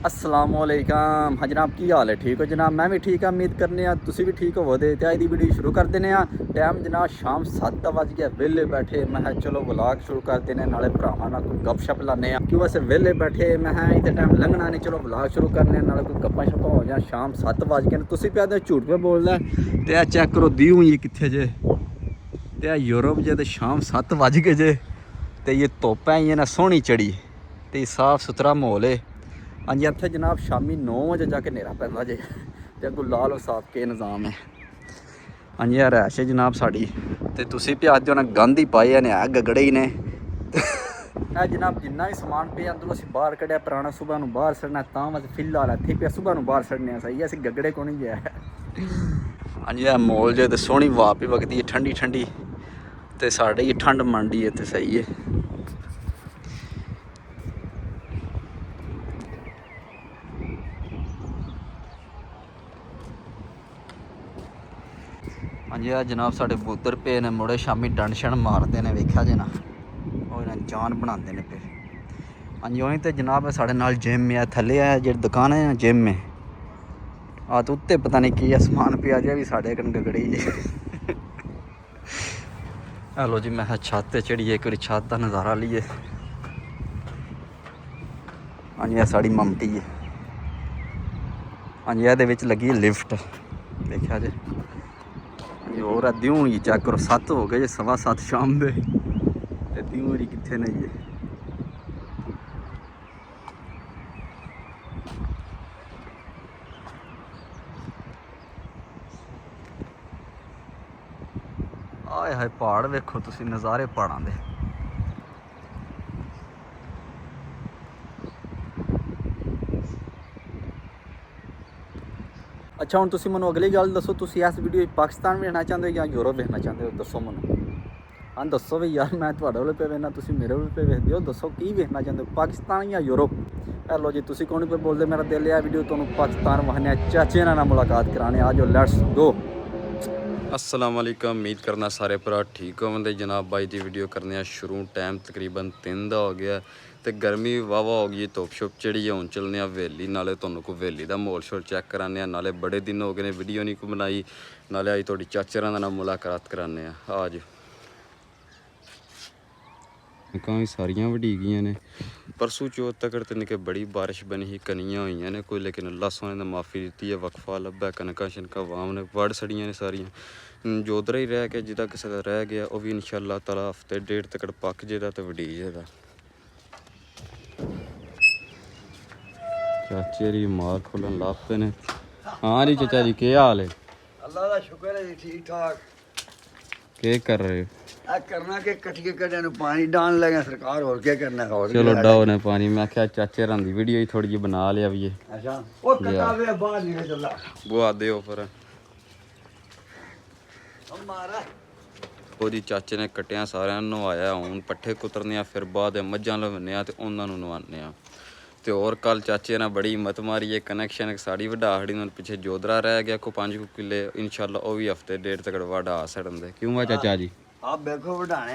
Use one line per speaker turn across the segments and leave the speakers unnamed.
अस्सलामुअलैकुम। हाँ जनाब, की हाल है? ठीक हो जनाब? मैं भी ठीक हाँ, उम्मीद करने तुसी भी ठीक होवो। ते अज दी वीडियो शुरू कर देने। टाइम जनाब शाम 7 बज गया, वेले बैठे। मैं चलो व्लॉग शुरू कर देने, नाले भरावां नाल कोई गपशप लाने। क्यों वैसे वेले बैठे, मैं इतने टाइम लंघना नहीं, चलो व्लॉग शुरू करने, नाले कोई गप्पा शप्पा हो जाए। शाम 7 बज गए, तुसी पे झूठ पे बोलदा ते चेक करो दी हुई कित्थे जे, ते यूरोप जे, ते शाम 7 बज गए जे, ते ये धुप्प है ये ना सोहनी चढ़ी, ते साफ सुथरा माहौल है। हाँ जी, इत्थे जनाब शामी 9 बजे जाके हनेरा पैंदा जे, ते अगों ला लो साफ के निज़ाम है। हाँ जी, रैश है जनाब साड़ी, ते तुसी भी आखदे हो गंद ही पाए ने, है गगड़े ही ने। जनाब जिन्ना भी समान पे अंदरों असीं बाहर कढ़िया, पुराना सुबह नूं बाहर सड़ना, तां बस फिलहाल इत्थे पे सुबह नूं बाहर सड़ने सही, असीं गगड़े को नहीं है। हाँ जी, माहौल जे ते सोहनी हवा भी वगदी है, ठंडी ठंडी, ते साढ़े ही ठंड मंडी है, ते सही है। हाँ जी, जनाब साढ़े बुद्दर पे ने मुड़े शामी डंड शंड मारते हैं, वेख्या जे ना, और जान बनाते हैं पे। हाँ जी, उन्हीं तो जनाब साढ़े नाल जिम है, थले है जी दुकान है जिम है, तो उत्ते पता नहीं की है समान पे जे भी साढ़े कन गगड़ी जे। हेलो जी, मैं छत चढ़िए, एक बार छत का नज़ारा लीए। हाँ जी, साड़ी ममटी है। हाँ जी, ये लगी है लिफ्ट, देखा जे। और द्यूं ही चेक करो, 7 हो गए जे, 7:15 शाम दे, ते द्यूं ही कित्थे ने जी। आए हाय पहाड़ वेखो तुसी, नज़ारे पहाड़ां दे। अच्छा हुण तुसी मैनूं अगली गल दसो, तुसी इस वीडियो पाकिस्तान वेखना चाहते हो या यूरोप वेखना चाहते हो? दसो मैनूं। हाँ दसो भी यार, मैं तुहाडे वाले पे वेखना, तुसी मेरे वाले पे वेखदे हो। दसो की वेखना चाहते हो, पाकिस्तान या यूरोप? हेलो जी, तुसी कौन पे बोलदे, मेरा दिल है वीडियो तुहानूं पाकिस्तान वखने, चाचे नाल मुलाकात कराने। आ जाओ, लेट्स गो।
अस्सलाम वालेकुम, उम्मीद करना सारे भरा ठीक होवंदे। जनाब भाई दी वीडियो करने शुरू। टाइम तकरीबन 3 दा हो गया, तो गर्मी वावा हो गई, धुप शुप चढ़ी है। हुण चलने हवेली, नाले तुहानूं कोई हवेली दा माहौल शोल चेक कराने, नाले बड़े दिन हो गए ने वीडियो नहीं कोई बनाई, नाले अज तुहाडी चाचेरां दा नाल मुलाकात कराने। आ जाओ। कणकां भी सारियां वढी गईयां ने, परसों चौथ तक ते निके बड़ी बारिश बनी ही, कनियां होईयां ने कोई, लेकिन अल्लाह सोने ने माफ़ी दित्ती है, वक्फा लब्भा। कनकां शनकां वाम ने वड़ सड़ियां ने सारियां। जोधरा ही रह गया, जिदा किसी का रह गया, वह भी इंशाअल्लाह ताला हफ्ते डेढ़ तक पक जेदा तो वडी जेदा। चाचे री मार खोलन लग पे ने। हाँ जी चाचा जी, क्या हाल है?
अल्लाह का शुक्र है जी, ठीक ठाक।
क्या कर रहे हो?
करना के कटिए कटिया पानी डाल लगे सरकार, और क्या करना है? और
चलो डाओ ने पानी। मैं क्या चाचे रंग दी वीडियो ही थोड़ी जी बना लिया भी है।
अच्छा वो कटावे बाहर निकल चला
बुआ दे पर
हमारा
ਉਹਦੀ ਚਾਚੇ ਨੇ ਕੱਟਿਆ, ਸਾਰਿਆਂ ਨੂੰ ਨਵਾਇਆ। ਹੁਣ ਪੱਠੇ ਕੁਤਰਨੇ ਆ, ਫਿਰ ਬਾਅਦ ਮੱਝਾਂ ਲਵਾਉਂਦੇ ਆ ਤੇ ਉਹਨਾਂ ਨੂੰ ਨਵਾਉਂਦੇ ਆ। ਤੇ ਹੋਰ ਕੱਲ ਚਾਚੇ ਨਾਲ ਬੜੀ ਹਿੰਮਤ ਮਾਰੀ, ਇਹ ਕਨੈਕਸ਼ਨ ਸਾੜੀ ਵਡਾ ਖੜੀ ਨੂੰ, ਪਿੱਛੇ ਜੋਧਰਾ ਰਹਿ ਗਿਆ ਕੋ 5 ਕਿੱਲੇ, ਇਨਸ਼ਾਅੱਲਾ ਉਹ ਵੀ ਹਫਤੇ ਡੇਢ ਤੱਕ ਵਡਾ ਸੜਨ ਦੇ। ਕਿਉਂ ਆ ਚਾਚਾ ਜੀ?
आप देखो बढ़ाने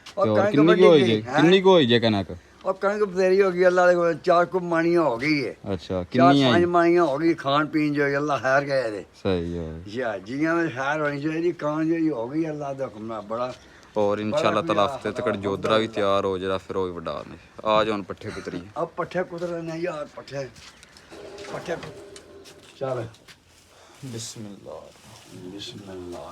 ਤੇ ਹੋਰ ਕਿੰਨੀ ਕੁ ਹੋਈ ਜੇ, ਕਿੰਨੀ ਕੁ ਹੋਈ ਜੇ ਕਣਕ?
और कणक बथेरी हो गई, अल्लाह दे 4 कुछ मानियां हो गई है।
ਅੱਛਾ,
4
ਕਿੰਨੀ
5
ਆਈ?
मानियां हो गई, खान पीन जो है, अल्लाह खैर गए दे।
ਸਹੀ ਹੈ।
या जियां में खैर होनी चाहिए, कान जो हो गई, अल्लाह दा हुक्म नाल बड़ा।
और इंशाअल्लाह ताला हफ्ते तक जोधरा भी तैयार हो जाएगा, फिर वो भी वडा दे। आ जाओ पट्ठे कुतरी।
अब पट्ठे कुतर ने यार, पट्ठे पट्ठे चल बिस्मिल्लाह बिस्मिल्लाह।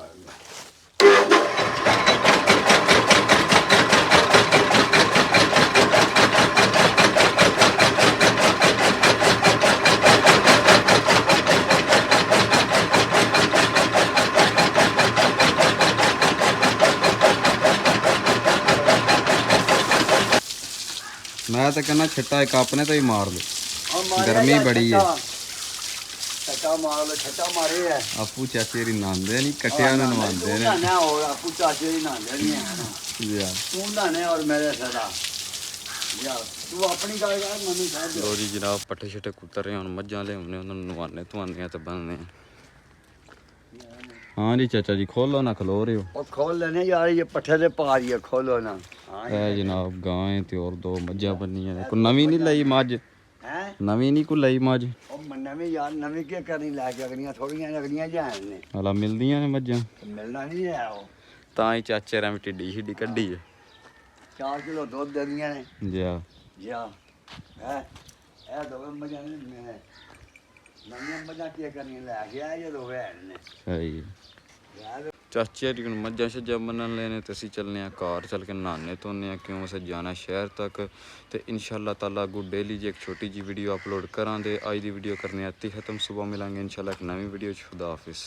मैं तो कहना छट्टा एक अपने तो ही मार लो, गर्मी बड़ी है।
छट्टा मार लो, छट्टा मारे है।
आपू चाचे री नहांदे नहीं, कटिया ने नवांदे ने।
ना और आपू चाचे री नहांदे नहीं है ना
यार
तू नहाने और मेरे सदा यार तू अपनी गल कर, मनु साहब।
लो जी जनाब, पट्ठे छट्टे कुतर रहे हैं, मज्जां लियाउने, उन्होंने नवाने धवाने ते बनने। हाँ जी चाचा जी, खोलो ना, खलो रहे हो?
और खोल लेने यार, ये पट्ठे दे पा रही है, खोलो ना।
है जनाब, गाय ते और 2 मज्जां बनियां ने। कोई नवीं नहीं लाई मज्झ?
ਹੈ
ਨਵੀਂ ਨਹੀਂ ਕੋਈ ਲਈ ਮੱਝ
ਉਹ ਨਵੀਂ ਯਾਰ ਨਵੀਂ ਕੀ ਕਰਨੀ ਲੈ ਕੇ ਅਗਲੀਆਂ ਥੋੜੀਆਂ ਅਗਲੀਆਂ ਜਾਣ ਨੇ
ਹਲਾ ਮਿਲਦੀਆਂ ਨੇ ਮੱਝਾਂ
ਤੇ ਮਿਲਣਾ ਨਹੀਂ ਹੈ ਉਹ
ਤਾਂ ਹੀ ਚਾਚੇ ਰਾਂ ਢਿੱਡੀ ਛਿੱਡੀ ਕੱਢੀ ਹੈ
4 ਕਿਲੋ ਦੁੱਧ ਦਿੰਦੀਆਂ ਨੇ
ਜਿਆ
ਜਾ ਹੈ ਇਹ ਦੋਵੇਂ ਮੱਝਾਂ ਨੇ ਨਵੀਆਂ ਮੱਝਾਂ ਕੀ ਕਰਨੀ ਲੈ ਕੇ ਆਏ ਜਦੋਂ ਭੈਣ ਨੇ
ਸਹੀ ਹੈ।
ਯਾਰ
ਚਾਚੇ ਹਰੀ ਨੂੰ ਮੱਝਾਂ ਛੱਜਾਂ ਬੰਨਣ ਲੈਣੇ ਤੇ ਅਸੀਂ ਚੱਲਨੇ ਆ ਕਾਰ ਚੱਲ ਕੇ ਨਹਾਣੇ ਧੋਨੇ ਆ ਕਿਉਂ ਅਸੀਂ ਜਾਣਾ ਸ਼ਹਿਰ ਤੱਕ ਤੇ ਇਨਸ਼ਾਅੱਲਾ ਤਾਲਾ ਅੱਗੋਂ ਡੇਲੀ ਜੇ ਇੱਕ ਛੋਟੀ ਜੀ ਵੀਡੀਓ ਅਪਲੋਡ ਕਰਾਂਗੇ। ਅੱਜ ਦੀ ਵੀਡੀਓ ਕਰਨੇ ਆਤੀ ਖਤਮ। ਸੁਬਹ ਮਿਲਾਂਗੇ ਇਨਸ਼ਾਅੱਲਾ ਇੱਕ ਨਵੀਂ ਵੀਡੀਓ 'ਚ। ਖੁਦਾ ਹਾਫਿਜ਼।